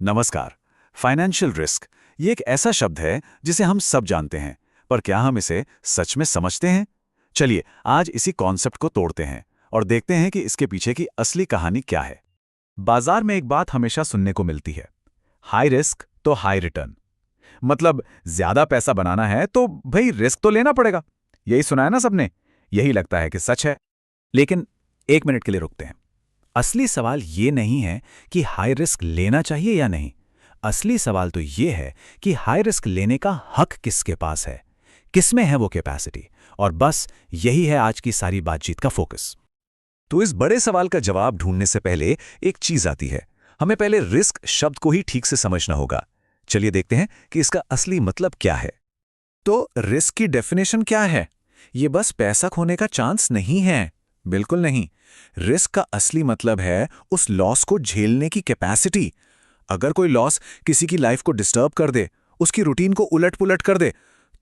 नमस्कार। Financial risk ये एक ऐसा शब्द है जिसे हम सब जानते हैं, पर क्या हम इसे सच में समझते हैं? चलिए आज इसी कॉन्सेप्ट को तोड़ते हैं और देखते हैं कि इसके पीछे की असली कहानी क्या है। बाजार में एक बात हमेशा सुनने को मिलती है, हाई रिस्क तो हाई रिटर्न। मतलब ज्यादा पैसा बनाना है तो भाई रिस्क तो लेना पड़ेगा। यही सुना है ना सबने? यही लगता है कि सच है। लेकिन एक मिनट के लिए रुकते हैं। असली सवाल ये नहीं है कि हाई रिस्क लेना चाहिए या नहीं। असली सवाल तो ये है कि हाई रिस्क लेने का हक किसके पास है, किसमें है वो कैपेसिटी। और बस यही है आज की सारी बातचीत का फोकस। तो इस बड़े सवाल का जवाब ढूंढने से पहले एक चीज आती है। हमें पहले रिस्क शब्द को ही ठीक से समझना होगा। चलिए देखते हैं कि इसका असली मतलब क्या है। तो रिस्क की डेफिनेशन क्या है? ये बस पैसा खोने का चांस नहीं है, बिल्कुल नहीं। रिस्क का असली मतलब है उस लॉस को झेलने की कैपेसिटी। अगर कोई लॉस किसी की लाइफ को डिस्टर्ब कर दे, उसकी रूटीन को उलट-पुलट कर दे,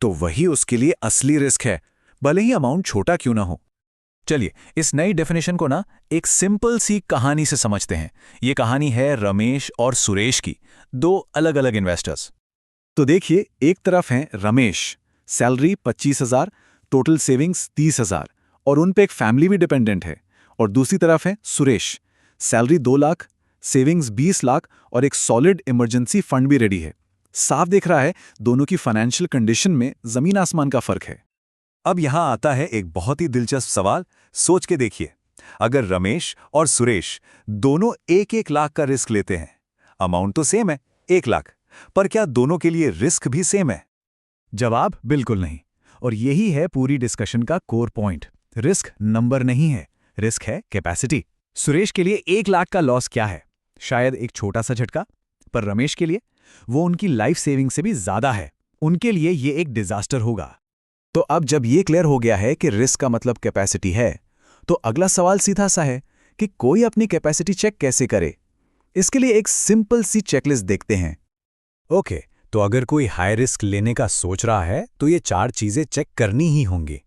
तो वही उसके लिए असली रिस्क है, भले ही अमाउंट छोटा क्यों ना हो। चलिए इस नई डेफिनेशन को ना एक सिंपल सी कहानी से समझते हैं। ये कहानी है रमेश और सुरेश की, दो अलग अलग इन्वेस्टर्स। तो देखिए, एक तरफ हैं रमेश, सैलरी 25,000, टोटल सेविंग्स 30,000 और उन पे एक फैमिली भी डिपेंडेंट है। और दूसरी तरफ है सुरेश, सैलरी 2 लाख, सेविंग्स 20 लाख और एक सॉलिड इमरजेंसी फंड भी रेडी है। साफ दिख रहा है दोनों की फाइनेंशियल कंडीशन में जमीन आसमान का फर्क है। अब यहां आता है एक बहुत ही दिलचस्प सवाल। सोच के देखिए, अगर रमेश और सुरेश दोनों 1-1 लाख का रिस्क लेते हैं, अमाउंट तो सेम है 1 लाख, पर क्या दोनों के लिए रिस्क भी सेम है? जवाब बिल्कुल नहीं। और यही है पूरी डिस्कशन का कोर पॉइंट। रिस्क नंबर नहीं है, रिस्क है कैपेसिटी। सुरेश के लिए 1 लाख का लॉस क्या है? शायद एक छोटा सा झटका, पर रमेश के लिए वो उनकी लाइफ सेविंग से भी ज्यादा है। उनके लिए ये एक डिजास्टर होगा। तो अब जब ये क्लियर हो गया है कि रिस्क का मतलब कैपेसिटी है, तो अगला सवाल सीधा सा है कि कोई अपनी कैपेसिटी चेक कैसे करे। इसके लिए एक सिंपल सी चेकलिस्ट देखते हैं। ओके, तो अगर कोई हाई रिस्क लेने का सोच रहा है तो ये 4 चीजें चेक करनी ही होंगी।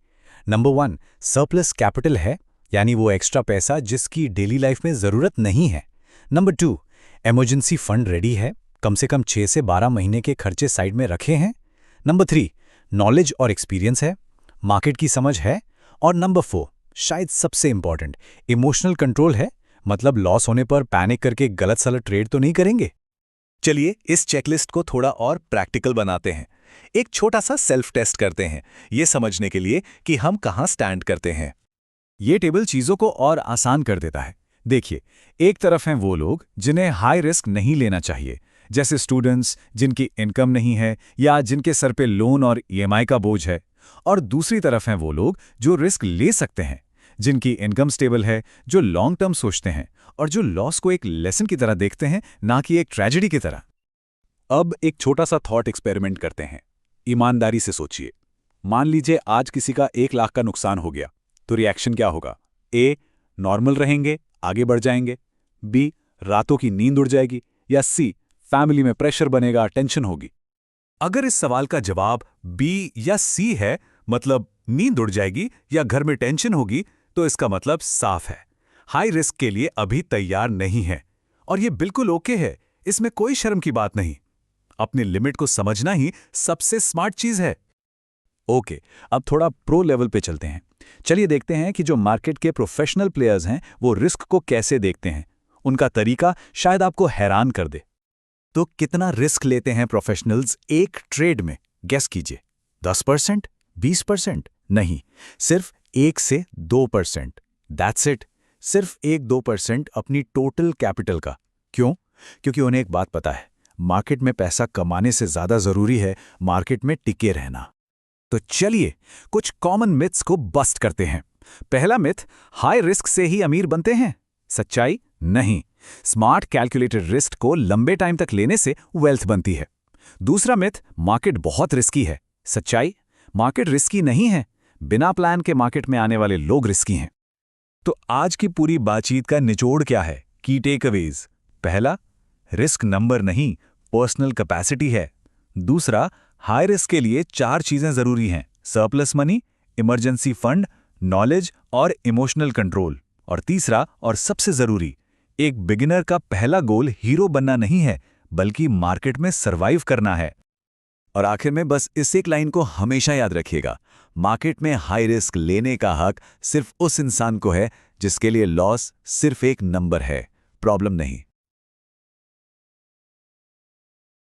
नंबर 1, सरप्लस कैपिटल है, यानी वो एक्स्ट्रा पैसा जिसकी डेली लाइफ में जरूरत नहीं है। नंबर 2, इमरजेंसी फंड रेडी है, कम से कम 6 से 12 महीने के खर्चे साइड में रखे हैं। नंबर 3, नॉलेज और एक्सपीरियंस है, मार्केट की समझ है। और नंबर 4, शायद सबसे इंपॉर्टेंट, इमोशनल कंट्रोल है, मतलब लॉस होने पर पैनिक करके गलत सलत ट्रेड तो नहीं करेंगे। चलिए इस चेकलिस्ट को थोड़ा और प्रैक्टिकल बनाते हैं। एक छोटा सा सेल्फ टेस्ट करते हैं, ये समझने के लिए कि हम कहाँ स्टैंड करते हैं। ये टेबल चीजों को और आसान कर देता है। देखिए, एक तरफ हैं वो लोग जिन्हें हाई रिस्क नहीं लेना चाहिए, जैसे स्टूडेंट्स जिनकी इनकम नहीं है या जिनके सर पे लोन और ईएमआई का बोझ है। और दूसरी तरफ हैं वो लोग जो रिस्क ले सकते हैं, जिनकी इनकम स्टेबल है, जो लॉन्ग टर्म सोचते हैं और जो लॉस को एक लेसन की तरह देखते हैं, ना कि एक ट्रेजेडी की तरह। अब एक छोटा सा थॉट एक्सपेरिमेंट करते हैं। ईमानदारी से सोचिए। मान लीजिए आज किसी का 1 लाख का नुकसान हो गया, तो रिएक्शन क्या होगा? ए, नॉर्मल रहेंगे, आगे बढ़ जाएंगे। बी, रातों की नींद उड़ जाएगी। या सी, फैमिली में प्रेशर बनेगा, टेंशन होगी। अगर इस सवाल का जवाब बी या सी है, मतलब नींद उड़ जाएगी या घर में टेंशन होगी, तो इसका मतलब साफ है, हाई रिस्क के लिए अभी तैयार नहीं है। और ये बिल्कुल ओके है, इसमें कोई शर्म की बात नहीं। अपने लिमिट को समझना ही सबसे स्मार्ट चीज है। ओके, अब थोड़ा प्रो लेवल पे चलते हैं। चलिए देखते हैं कि जो मार्केट के प्रोफेशनल प्लेयर्स हैं वो रिस्क को कैसे देखते हैं। उनका तरीका शायद आपको हैरान कर दे। तो कितना रिस्क लेते हैं प्रोफेशनल्स एक ट्रेड में? गेस कीजिए। 10%? 20%? नहीं, सिर्फ 1 से 2%। That's it. सिर्फ 1-2% अपनी टोटल कैपिटल का। क्यों? क्योंकि उन्हें एक बात पता है, मार्केट में पैसा कमाने से ज्यादा जरूरी है मार्केट में टिके रहना। तो चलिए कुछ कॉमन मिथ्स को बस्ट करते हैं। पहला मिथ, हाई रिस्क से ही अमीर बनते हैं। सच्चाई? नहीं। स्मार्ट कैलकुलेटेड रिस्क को लंबे टाइम तक लेने से वेल्थ बनती है। दूसरा मिथ, मार्केट बहुत रिस्की है। सच्चाई? मार्केट रिस्की नहीं है, बिना प्लान के मार्केट में आने वाले लोग रिस्की हैं। तो आज की पूरी बातचीत का निचोड़ क्या है? की टेकअवेज। पहला, रिस्क नंबर नहीं, पर्सनल कैपेसिटी है। दूसरा, हाई रिस्क के लिए 4 चीजें जरूरी हैं: surplus money, emergency fund, knowledge और इमोशनल कंट्रोल। और तीसरा और सबसे जरूरी, एक बिगिनर का पहला गोल हीरो बनना नहीं है, बल्कि मार्केट में सर्वाइव करना है। और आखिर में बस इस एक लाइन को हमेशा याद रखिएगा, मार्केट में हाई रिस्क लेने का हक सिर्फ उस इंसान को है जिसके लिए लॉस सिर्फ एक नंबर है, प्रॉब्लम नहीं।